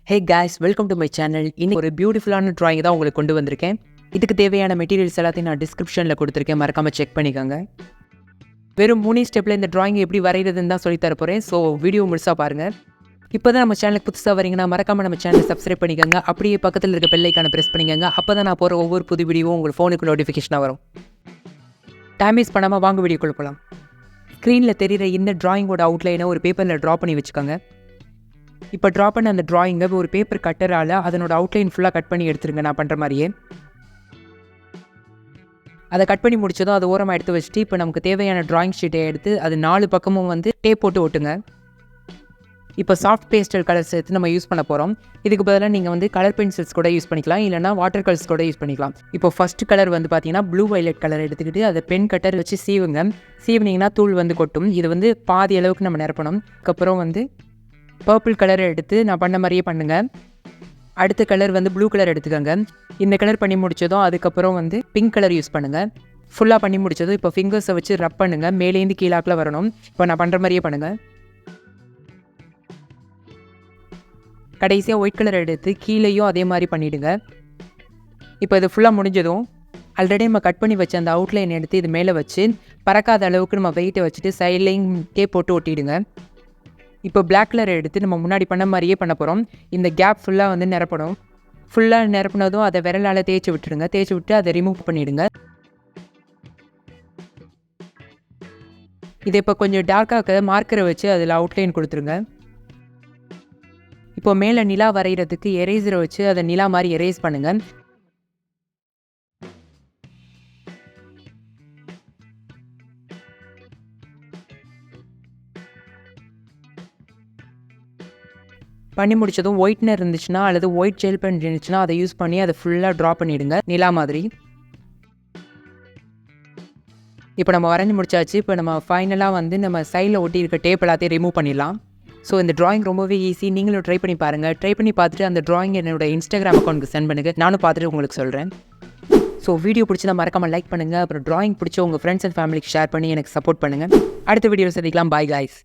Hey guys, welcome to my channel. இன்னைக்கு ஒரு பியூட்டிஃபுல்லான டிராயிங் தான் உங்களுக்கு கொண்டு வந்திருக்கேன். இதுக்கு தேவையான மெட்டீரியல்ஸ் எல்லாத்தையும் நான் டிஸ்கிரிப்ஷனில் கொடுத்துருக்கேன், மறக்காமல் செக் பண்ணிக்கோங்க. வெறும் 3 ஸ்டெப்பில் இந்த டிராயிங் எப்படி வரைகிறதுன்னு தான் சொல்லி தர போகிறேன். ஸோ வீடியோ முழுசாக பாருங்கள். இப்போ தான் நம்ம சேனலுக்கு புதுசாக வரீங்கன்னா மறக்காமல் நம்ம சேனலை சப்ஸ்கிரைப் பண்ணிக்கோங்க. அப்படியே பக்கத்தில் இருக்க பெல் ஐக்கானை ப்ரெஸ் பண்ணிக்கோங்க. அப்போ தான் நான் போகிற ஒவ்வொரு புது வீடியோவும் உங்கள் ஃபோனுக்கு நோட்டிஃபிகேஷனாக வரும். டைம் வேஸ்ட் பண்ணாமல் வாங்க வீடியோக்குள்ள போகலாம். ஸ்க்ரீனில் தெரிகிற இந்த டிராயிங்கோட அவுட்லைனை ஒரு பேப்பரில் ட்ரா பண்ணி வச்சுக்கோங்க. இப்போ ட்ரா பண்ண அந்த டிராயிங்கை ஒரு பேப்பர் கட்டரால் அதனோட அவுட்லைன் ஃபுல்லாக கட் பண்ணி எடுத்துருங்க. நான் பண்ணுற மாதிரியே அதை கட் பண்ணி முடிச்சதும் அதை ஓரமாக எடுத்து வச்சுட்டு இப்போ நமக்கு தேவையான டிராயிங் ஷீட்டை எடுத்து அது 4 பக்கமும் டேப் போட்டு ஒட்டுங்க. இப்போ சாஃப்ட் பேஸ்டல் கலர்ஸ் எடுத்து நம்ம யூஸ் பண்ண போகிறோம். இதுக்கு பதிலாக நீங்கள் கலர் பென்சில்ஸ் கூட யூஸ் பண்ணிக்கலாம், இல்லைனா வாட்டர் கலர்ஸ் கூட யூஸ் பண்ணிக்கலாம். இப்போ ஃபஸ்ட்டு கலர் பார்த்தீங்கன்னா ப்ளூ வைலட் கலர் எடுத்துக்கிட்டு அதை பென் கட்டர் வச்சு சீவுங்க. சீவினிங்கன்னா தூள் கொட்டும். இது பாதி அளவுக்கு நம்ம நிரப்பணும். அதுக்கப்புறம் பர்பிள் கலரை எடுத்து நான் பண்ண மாதிரியே பண்ணுங்கள். அடுத்த கலர் ப்ளூ கலர் எடுத்துக்கோங்க. இந்த கலர் பண்ணி முடித்ததும் அதுக்கப்புறம் பிங்க் கலர் யூஸ் பண்ணுங்கள். ஃபுல்லாக பண்ணி முடித்ததும் இப்போ ஃபிங்கர்ஸை வச்சு ரப் பண்ணுங்கள். மேலேருந்து கீழாக்கில் வரணும். இப்போ நான் பண்ணுற மாதிரியே பண்ணுங்கள். கடைசியாக ஒயிட் கலர் எடுத்து கீழேயும் அதே மாதிரி பண்ணிவிடுங்க. இப்போ இது ஃபுல்லாக முடிஞ்சதும் ஆல்ரெடி நம்ம கட் பண்ணி வச்ச அந்த அவுட்லைன் எடுத்து இது மேலே வச்சு பறக்காத அளவுக்கு நம்ம வெயிட்டை வச்சுட்டு சைட்லையும் டேப் போட்டு ஒட்டிடுங்க. இப்போ பிளாக் கலர் எடுத்து நம்ம முன்னாடி பண்ண மாதிரியே பண்ண போகிறோம். இந்த கேப் ஃபுல்லாக நிரப்பணும். ஃபுல்லாக நிரப்பினதும் அதை விரலால் தேய்ச்சி விட்டுருங்க. தேய்ச்சி விட்டு அதை ரிமூவ் பண்ணிவிடுங்க. இதை இப்போ கொஞ்சம் டார்க்காக மார்க்கரை வச்சு அதில் அவுட்லைன் கொடுத்துருங்க. இப்போ மேலே நிலா வரைகிறதுக்கு எரேசரை வச்சு அதை நிலா மாதிரி எரேஸ் பண்ணுங்கள். பண்ணி முடிச்சதும் ஒயிட்னர் இருந்துச்சுன்னா அல்லது ஒயிட் ஜெல் பென் இருந்துச்சுன்னா அதை யூஸ் பண்ணி அதை ஃபுல்லாக ட்ரா பண்ணிவிடுங்க நிலா மாதிரி. இப்போ நம்ம வரைஞ்சி முடிச்சாச்சு. இப்போ நம்ம ஃபைனலாக நம்ம சைடில் ஒட்டி இருக்க டேப் எல்லாத்தையும் ரிமூவ் பண்ணிடலாம். ஸோ இந்த டிராயிங் ரொம்பவே ஈஸி. நீங்களும் ட்ரை பண்ணி பாருங்கள். ட்ரை பண்ணி பார்த்துட்டு அந்த டிராயிங் என்னோட இன்ஸ்டாகிராம் அக்கௌண்ட்டுக்கு சென்ட் பண்ணுங்கள். நானும் பார்த்துட்டு உங்களுக்கு சொல்கிறேன். ஸோ வீடியோ பிடிச்சா மறக்காமல் லைக் பண்ணுங்கள். அப்புறம் டிராயிங் பிடிச்ச உங்கள் ஃப்ரெண்ட்ஸ் அண்ட் ஃபேமிலிக்கு ஷேர் பண்ணி எனக்கு சப்போர்ட் பண்ணுங்கள். அடுத்த வீடியோ சந்திக்கலாம். Bye guys.